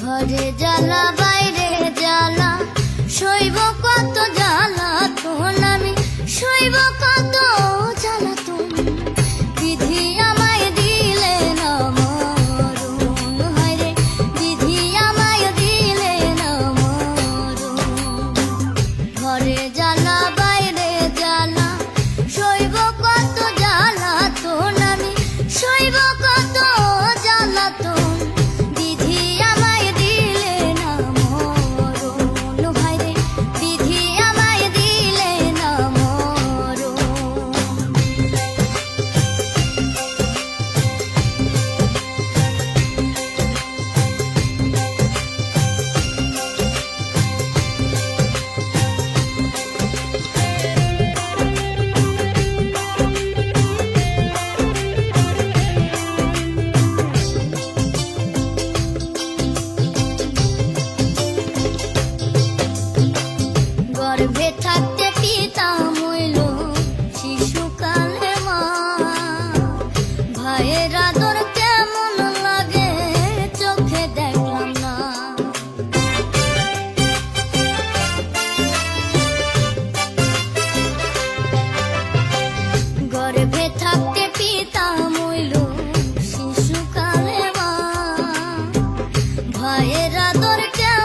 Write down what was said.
ঘরে জ্বালা বাইরে জ্বালা সইব কত জ্বালা তোন আমি সইব কত জ্বালা তোন বিধি আমায় দিলে না মরণ হায়রে বিধি আমায় দিলে না মরণ ঘরে জ্বালা বাইরে জ্বালা সইব কত জ্বালা তোন আমি সইব কত জ্বালা তোন গর্ভে থাকতে পিতা মইল শিশুকালে মা ভাইয়ের আদর কেমন লাগে চোখে দেখলাম না গর্ভে থাকতে পিতা মইল শিশুকালে মা ভাইয়ের আদর কেমন